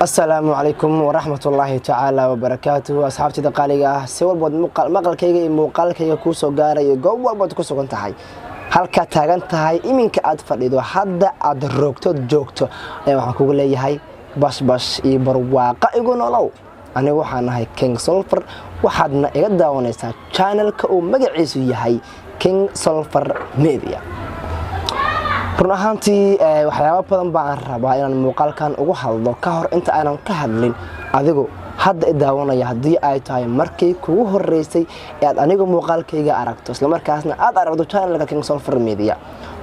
السلام عليكم ورحمة الله تعالى وبركاته أصحابتي دقاليقة سوى بود مقالكيga muuqaalkayga ku soo gaaray goob walba ku sugan tahay halka taagan tahay iminka aad fadhido hadda aad roogto joogto waxaan kugu leeyahay bash iyo barwaaqa igu nolow anigu waxaan ahay King Sulphur waxaadna iga daawanaysaa channelka uu magaciisu yahay King Sulphur Media run ahaantii waxyaabo badan baan rabaa inaan muuqaalkan ugu hadlo ka hor inta aanan ka hadlin adigu hadda daawanaya hadii ay tahay markii kugu horeysay ee aad anigu muuqaalkayga aragto isla markaasna aad aragto channelka King Sulphur Media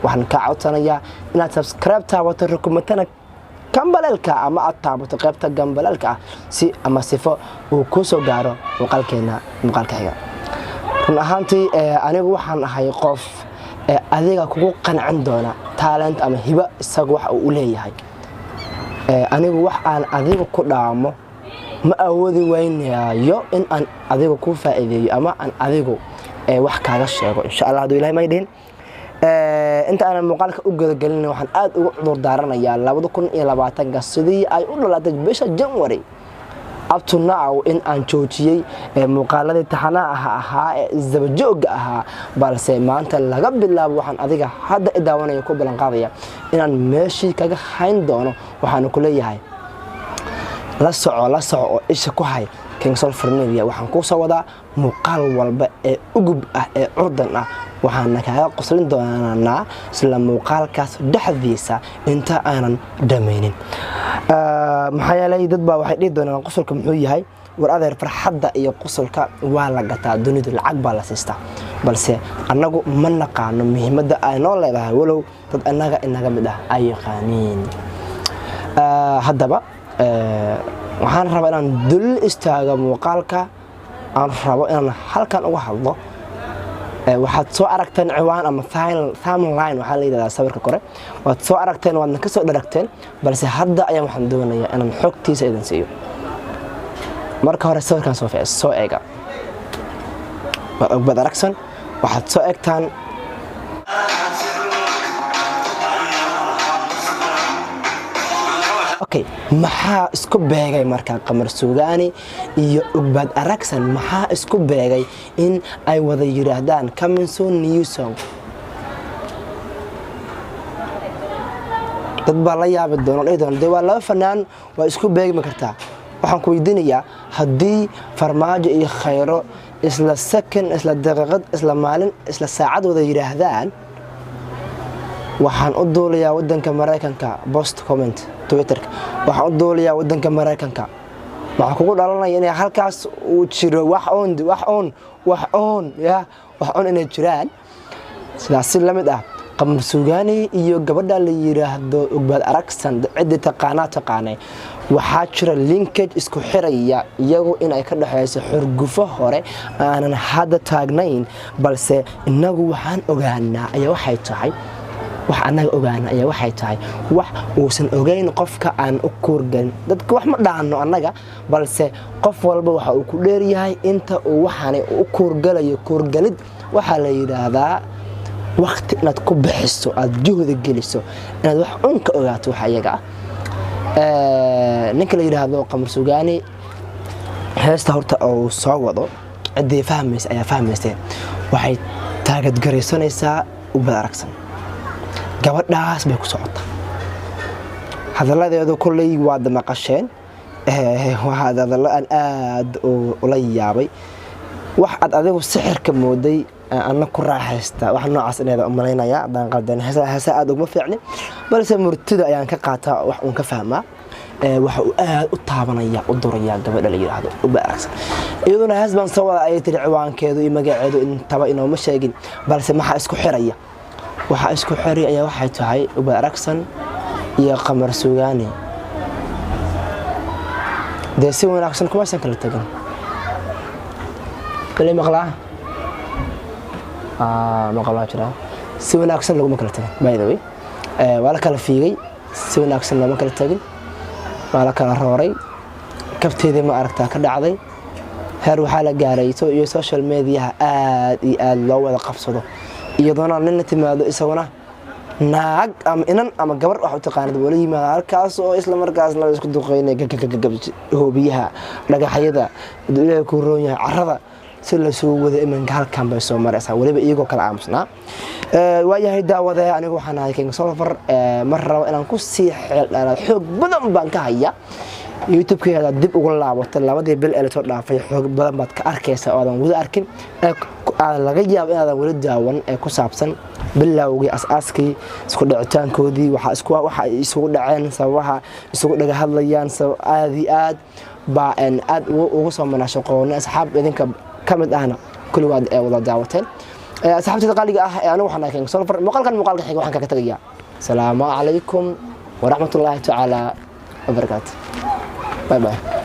waxaan ka codsanayaa inaad subscribe taabato rukumatana gambalelka ama aad taabato qaybta gambalelka si ama sifo uu ku soo gaaro muuqaalkayga run ahaantii anigu waxaan ahay qof adiga kugu qancin doona talent ama hiba isagu wax uu leeyahay anigu wax aan adiga ku dhaamo ma awoodi waynayo in aan adiga ku faa'iideeyo ama aan adigu wax kaaga sheego insha Allah haduu Ilaahay ma idin inta aan muuqaalka u gadagalin waxaan aad ugu cudur daaranayaa 2020 sidii ay u dhalatay bisha January up to now in aan joojiyay muuqaaladii taxanaha ahaa ee isdabajooga ahaa balse maanta laga bilaabo waxaan adiga hadda daawanayo ku balan qaadaya inaan meeshii kaga hayn doono waxaan ku leeyahay la soco oo isha ku hay King Sulphur Media waxaan ku soo wadaa muuqaal walba ee ugub ah ee urdan ah waxaan kaga qoslin doonaa isla muuqaalkaas dhaxdiisa inta aanan dhameynin maxaa yeelay dad baa waxay dhigi doonaan qosolka muxuu yahay war adeer farxadda iyo qosolka waa la gataa dunida lacag baa la siistaa balse annagu ma naqaano muhiimadda ay noo leedahay walow dad annaga inaga mid ah ay yaqaaniin haddaba waxaan rabaa inaan dul istaago muuqaalka aan rabo inaan halkan uga hadlo waxaad soo aragteen ciwaan ama thumbnail waxa la yiraahdaa sawirka kore waad soo aragteen waadna ka soo dharagteen balse hadda ayaan waxaan doonayaa inaan xogtiisa idin siiyo marka hore sawirkan soo eega bad aragsan waxaad soo eegtaan okay maxaa isku beegay marka Qamar Suugaani iyo Ugbad Aragsan maxaa isku beegay in ay wada yiraahdaan coming soon new song dad baa la yaab doonaan waa laba fanaan waa isku beegmi kartaa waxaan ku weydiinayaa hadii farmaajo iyo khayro isla second isla daqiiqad isla maalin isla saacad wada yiraahdaan waxaan u doolayaa wadanka Mareykanka post comment Twitter waxaan u doolayaa wadanka Mareykanka waxa kugu dhalanaya inay halkaas uu jiro wax on inay jiraan sidaas la mid ah Qamar Suugaani iyo gabadha la yiraahdo Ugbad Aragsan cid taqaanay waxa jira linkage isku xiraya iyagu in ay ka dhaxayso xurgufo hore aanan hadda taagnayn balse inagu waxaan ogaanaa ayaa waxay tahay wax anaga ogaana ayaa waxay tahay wax uusan ogeyn qofka aan u koorgan dadka wax ma dhaano anaga balse qof walba waxa uu ku dheer yahay inta uu waxaan u koorgalayo koorgalid waxa la yiraahdaa waqti inaad ku bixiso aad juhdi geliso inaad wax unka ogaato waxa iyaga ninka la yiraahdo Qamar Suugaani heesta horta oo soo wado cidii fahmaysa waxay taagad gareysanaysaa Ugbad Aragsan gabadhaas bay ku socotaa hadaladeedu kulay waa maqasheen waa hadallo aan aad u la yaabay wax aad adigu sixirka mooday ana ku raaxaysta wax noocaas inayda u maleynaya daan qaldan hasa aad ugu fiicni balse murtida ayaan ka qaataa wax uun ka fahmaa waxa uu aad u taabanaya u duraya gabadha la yiraahdo Ugbad Aragsan iyaduna hasban soo wada ay tiri ciwaankeedu iyo magaceedu intaba inoo ma sheegin balse maxaa isku xiraya waxa isku xiri ayaa waxay tahay Ugbad Aragsan iyo Qamar Suugaani deesi wanaagsan kuma san kala tagan kale maqlaa jira si wanaagsan lagu kala tagan by the way wala kala fiigay si wanaagsan lama kala tagin wala kala rooray kabteedii ma aragtaa ka dhacday heer waxa la gaaray iyo social media aad loo wada qabsado iyadoo nin timaado isaguna naag ama inan ama gabar wax u taqaanid wala yimaada halkaas oo isla markaas la isku duqeynay hoobiyaha dhagaxyada ilaahay ku roon yahay carrada si la soo wada imanka halkan bay soo maraysaa waliba iyagoo kala aamusnaa waayahay daawada anigu waxaan ahay King Solver mar rabo inaan ku sii xeeldheeraad xoog badan baan ka hayaa YouTube-keeda dib ugu laabato labadii bil ee soo dhaafay xoog badan baad ka arkaysaa oo aan wada arkin laga yaabo inaad wada daawan ee ku saabsan bilowgii asaaskii isku dhicitaankoodii waxa isugu dhaceen sababaha isugu dhaga hadlayaan aad baa aad ugu soo manashaqoonay asxaab idinka kamid ahna kulli waad wada daawateen asxaabta qaaliga ah anigu waxaan ahay King Solver muuqaalka xiga waxaan ka tagayaa salaamu calaykum wa rahmatullaahi ta'ala wa barakaatuh bye bye